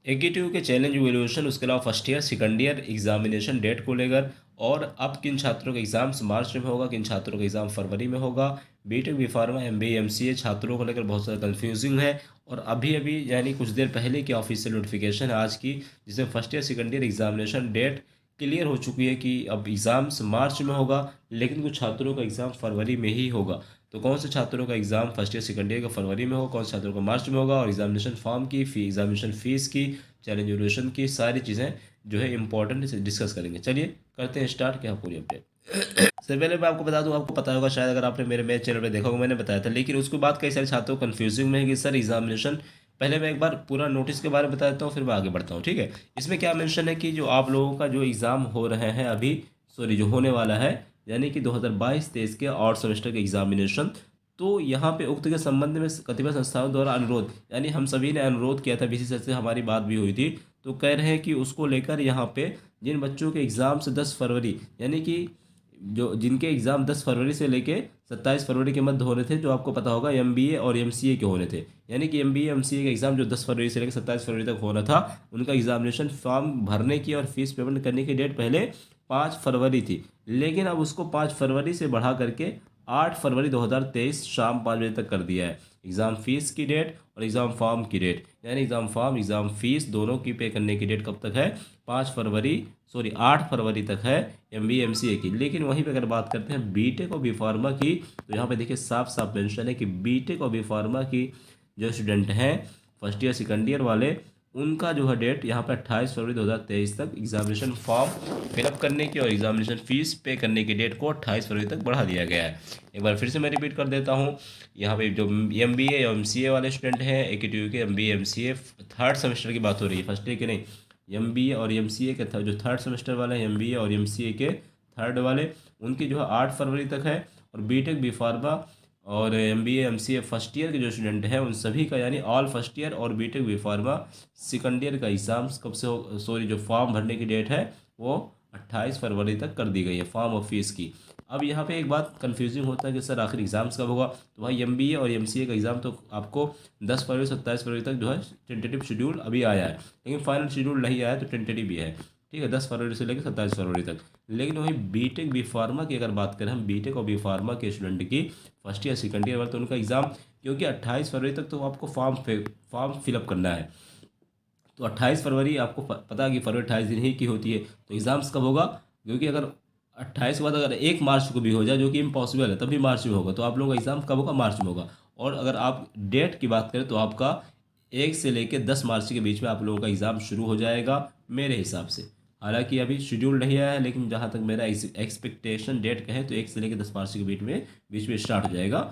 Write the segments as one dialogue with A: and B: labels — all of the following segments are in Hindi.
A: एकेटीयू के चैलेंज इवोल्यूशन, उसके अलावा first year second year examination date को लेकर, और अब किन छात्रों का एग्जाम्स मार्च में होगा, किन छात्रों का एग्जाम फरवरी में होगा, BTech B Pharma MBA MCA छात्रों को लेकर बहुत ज़्यादा कंफ्यूजिंग है। और अभी अभी यानी कुछ देर पहले की ऑफिशियल नोटिफिकेशन है आज की, जिसमें first year second year examination date clear हो चुकी है कि अब एग्ज़ाम्स मार्च में होगा, लेकिन कुछ छात्रों का एग्ज़ाम फरवरी में ही होगा। तो कौन से छात्रों का exam first year second year का फरवरी में होगा, कौन से छात्रों का मार्च में होगा, और एग्जामिनेशन फॉर्म की एग्जामिनेशन फीस की, चैलेंज ड्यूरेशन की सारी चीज़ें जो है इंपॉर्टेंट डिस्कस करेंगे। चलिए करते हैं स्टार्ट, क्या पूरी अपडेट। सबसे पहले मैं आपको बता दूं, आपको पता होगा शायद अगर आपने मेरे चैनल पे देखा होगा, मैंने बताया था, लेकिन उसके बाद कई सारे छात्रों को कन्फ्यूजिंग में है कि सर एग्जामिनेशन, पहले मैं एक बार पूरा नोटिस के बारे में बता देता हूँ, फिर मैं आगे बढ़ता हूँ, ठीक है। इसमें क्या मेंशन है कि जो आप लोगों का जो एग्ज़ाम हो रहे हैं अभी, सॉरी जो होने वाला है, यानी कि 2022-23 के और सेमेस्टर के एग्जामिनेशन, तो यहाँ पे उक्त के संबंध में कतिपय संस्थाओं द्वारा अनुरोध, यानी हम सभी ने अनुरोध किया था, बीसी सर से हमारी बात भी हुई थी, तो कह रहे हैं कि उसको लेकर यहाँ पे जिन बच्चों के एग्ज़ाम्स 10 फरवरी, यानी कि जो जिनके एग्ज़ाम 10 फरवरी से लेके 27 फरवरी के मध्य होने थे, जो आपको पता होगा एमबीए और एमसीए के होने थे, यानी कि एमबीए एमसीए का एग्ज़ाम जो 10 फरवरी से लेकर 27 फरवरी तक होना था, उनका एग्जामिनेशन फॉर्म भरने की और फीस पेमेंट करने की डेट पहले 5 फरवरी थी, लेकिन अब उसको 5 फरवरी से बढ़ा करके 8 फरवरी 2023 शाम 5 बजे तक कर दिया है। एग्ज़ाम फीस की डेट और एग्ज़ाम फॉर्म की डेट, यानी एग्ज़ाम फॉर्म एग्ज़ाम फीस दोनों की पे करने की डेट कब तक है, 8 फरवरी तक है एमबीए एमसीए की। लेकिन वहीं पे अगर बात करते हैं बीटेक और बी फार्मा की, तो यहाँ पे देखिए साफ साफ मेंशन है कि बीटेक और बी फार्मा की जो स्टूडेंट हैं फर्स्ट ईयर सेकंड ईयर वाले, उनका जो है डेट यहाँ पे 28 फरवरी 2023 तक एग्जामिनेशन फॉर्म फिलअप करने की और एग्जामिनेशन फीस पे करने की डेट को 28 फरवरी तक बढ़ा दिया गया है। एक बार फिर से मैं रिपीट कर देता हूँ, यहाँ पे जो एमबीए या एमसीए वाले स्टूडेंट हैं, एकेटीयू के एमबीए एमसीए थर्ड सेमेस्टर की बात हो रही है, फर्स्ट ईयर के नहीं, एमबीए और एमसीए के जो थर्ड सेमेस्टर वाले हैं, एमबीए और एमसीए के थर्ड वाले, उनकी जो है 8 फरवरी तक है। और बीटेक बी फार्मा और एमबीए एमसीए फर्स्ट ईयर के जो स्टूडेंट हैं उन सभी का, यानी ऑल फर्स्ट ईयर और BTech B Pharma second year का एग्ज़ाम्स कब से हो, सॉरी जो फॉर्म भरने की डेट है वो 28 फरवरी तक कर दी गई है फॉर्म और फीस की। अब यहाँ पे एक बात कंफ्यूजिंग होता है कि सर आखिर एग्ज़ाम्स कब होगा, तो भाई एमबीए और एमसीए का एग्ज़ाम तो आपको 10 फरवरी 27 फरवरी तक जो है टेंटेटिव शेड्यूल अभी आया है, लेकिन फाइनल शेड्यूल नहीं आया, तो टेंटेटिव भी है, ठीक है, 10 फरवरी से लेकर 27 फरवरी तक। लेकिन वही बीटेक बी फार्मा की अगर बात करें हम, बीटेक और बी फार्मा के स्टूडेंट की फर्स्ट ईयर सेकंड ईयर वाले, तो उनका एग्ज़ाम, क्योंकि 28 फरवरी तक तो आपको फॉर्म फिलअप करना है, तो 28 फरवरी आपको पता है कि फरवरी 28 दिन ही की होती है, तो एग्ज़ाम्स कब होगा, क्योंकि अगर 28 के बाद अगर 1 मार्च को भी हो जाए, जो कि इम्पॉसिबल है, तब भी मार्च में होगा, तो आप लोगों का एग्ज़ाम कब होगा, मार्च में होगा। और अगर आप डेट की बात करें तो आपका 1 से लेकर 10 मार्च के बीच में आप लोगों का एग्ज़ाम शुरू हो जाएगा मेरे हिसाब से। हालांकि अभी शेड्यूल नहीं आया है, लेकिन जहाँ तक मेरा एक्सपेक्टेशन डेट कहें तो 1 से लेकर 10 मार्च के बीच में स्टार्ट हो जाएगा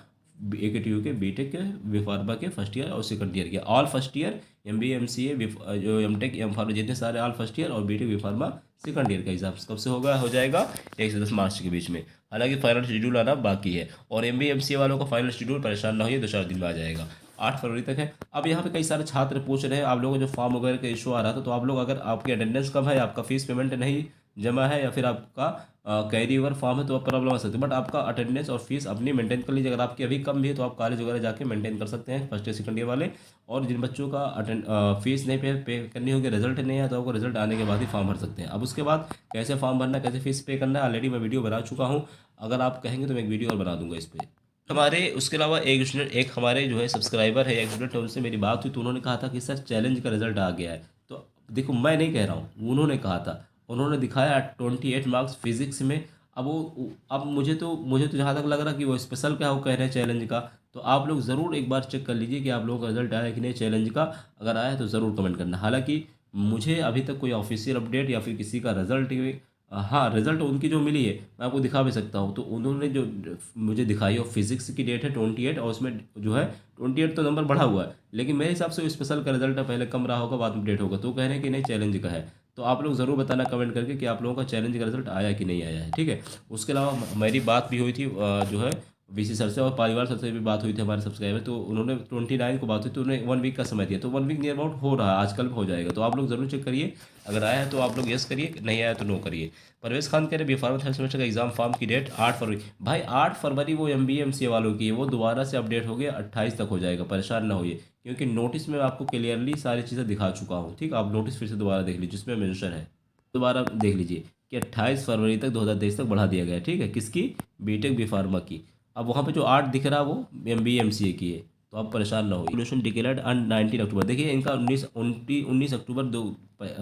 A: एकेटीयू के बीटेक के बी फार्मा के फर्स्ट ईयर और सेकंड ईयर के all first year, MBA MCA जो एमटेक एम फार्मा जितने सारे ऑल फर्स्ट ईयर और BTech B Pharma second year का एग्जाम कब से हो जाएगा 1 से 10 मार्च के बीच में। हालांकि फाइनल शेड्यूल आना बाकी है, और एमबीए एमसीए वालों का फाइनल शेड्यूल परेशान ना होइए 2-4 दिन में आ जाएगा, 8 फरवरी तक है। अब यहाँ पे कई सारे छात्र पूछ रहे हैं, आप लोगों को जो फॉर्म वगैरह का इशू आ रहा था, तो आप लोग अगर आपकी अटेंडेंस कम है, आपका फीस पेमेंट नहीं जमा है, या फिर आपका कैरी ओवर फॉर्म है, तो आप प्रॉब्लम आ सकती है, बट आपका अटेंडेंस और फीस अपनी मेंटेन कर लीजिए। अगर आपकी अभी कम भी है तो आप कॉलेज वगैरह जाके मेंटेन कर सकते हैं फर्स्ट ईयर सेकंड ईयर वाले। और जिन बच्चों का फीस नहीं पे करनी होगी, रिजल्ट नहीं है, तो आपको रिजल्ट आने के बाद ही फॉर्म भर सकते हैं। अब उसके बाद कैसे फॉर्म भरना, कैसे फीस पे करना है, ऑलरेडी मैं वीडियो बना चुका हूँ, अगर आप कहेंगे तो मैं एक वीडियो और बना दूंगा इस पर। हमारे उसके अलावा एक हमारे जो है सब्सक्राइबर है, एक स्टूडेंट है, उनसे मेरी बात हुई, तो उन्होंने कहा था कि सर चैलेंज का रिजल्ट आ गया है। तो देखो मैं नहीं कह रहा हूँ, उन्होंने कहा था, उन्होंने दिखाया 28 मार्क्स फिजिक्स में। अब मुझे तो जहाँ तक लग रहा कि वो स्पेशल क्या वो कह रहे हैं चैलेंज का, तो आप लोग ज़रूर एक बार चेक कर लीजिए कि आप लोगों का रिजल्ट आया है कि नहीं चैलेंज का। अगर आया है तो ज़रूर कमेंट करना। हालांकि मुझे अभी तक कोई ऑफिशियल अपडेट या फिर किसी का रिजल्ट, हाँ रिजल्ट उनकी जो मिली है मैं आपको दिखा भी सकता हूँ, तो उन्होंने जो मुझे दिखाई है फिजिक्स की डेट है 28, और उसमें जो है 28 तो नंबर बढ़ा हुआ है, लेकिन मेरे हिसाब से स्पेशल का रिजल्ट पहले कम रहा होगा, बाद में अपडेट होगा, तो कह रहे हैं कि नहीं चैलेंज का है। तो आप लोग ज़रूर बताना कमेंट करके कि आप लोगों का चैलेंज का रिजल्ट आया कि नहीं आया है, ठीक है। उसके अलावा मेरी बात भी हुई थी जो है वीसी सर से और परिवार सर से भी बात हुई थी हमारे सब्सक्राइबर, तो उन्होंने 29 को बात हुई, तो उन्होंने 1 वीक का समय दिया, तो 1 वीक नियर अबाउट हो रहा है, आजकल हो जाएगा, तो आप लोग ज़रूर चेक करिए। अगर आया है तो आप लोग यस करिए, नहीं आया तो नो करिए। परवेश खान कह रहे बी फार्मा थर्ड सेमेस्टर का एग्जाम फॉर्म की डेट 8 फरवरी। भाई 8 फरवरी वो एमबीए एमसीए वालों की है, वो दोबारा से अपडेट हो गया 28 तक हो जाएगा, परेशान ना होइए। क्योंकि नोटिस में आपको क्लियरली सारी चीज़ें दिखा चुका हूँ। ठीक, आप नोटिस फिर से दोबारा देख लीजिए, जिसमें मेंशन है, दोबारा देख लीजिए कि 28 फरवरी तक 2023 तक बढ़ा दिया गया है। ठीक है, किसकी? बीटेक बी फार्मा की। अब वहाँ पे जो 8 दिख रहा है वो MBA MCA की है, तो आप परेशान ना हो। रेजोल्यूशन डिक्लेयर्ड ऑन 19 अक्टूबर, देखिए इनका 19 अक्टूबर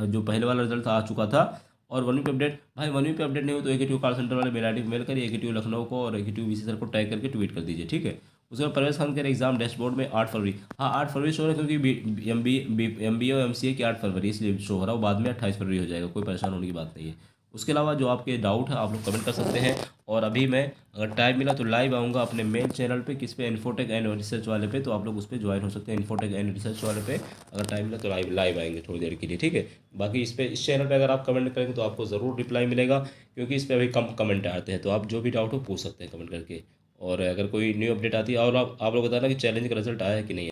A: जो पहले वाला रिजल्ट आ चुका था। और 1वीं पे अपडेट, भाई 1वीं पे अपडेट नहीं हो तो AKTU कॉल सेंटर वाले मेल ID पे मेल करिए, AKTU लखनऊ को और AKTU VC सर को टैग करके ट्वीट कर दीजिए। ठीक है, उसके बाद प्रवेश खान के एग्जाम डैशबोर्ड में 8 फरवरी, हाँ 8 फरवरी शो हो रहा है, क्योंकि MBA और MCA की 8 फरवरी इसलिए शो हो रहा है, वो बाद में 28 फरवरी हो जाएगा, कोई परेशान होने की बात नहीं है। उसके अलावा जो आपके डाउट है आप लोग कमेंट कर सकते हैं। और अभी मैं, अगर टाइम मिला तो लाइव आऊँगा अपने मेन चैनल पे, किस पे, इन्फोटेक एंड रिसर्च वाले पे, तो आप लोग उस पर ज्वाइन हो सकते हैं, इन्फोटेक एंड रिसर्च वाले पे। अगर टाइम मिला तो लाइव लाइव आएंगे थोड़ी देर के लिए। ठीक है, बाकी इस चैनल पे अगर आप कमेंट करेंगे तो आपको ज़रूर रिप्लाई मिलेगा, क्योंकि इस पर अभी कम कमेंट आते हैं, तो आप जो भी डाउट हो पूछ सकते हैं कमेंट करके। और अगर कोई न्यू अपडेट आती है, और आप लोग बताना कि चैलेंज का रिजल्ट आया है कि नहीं।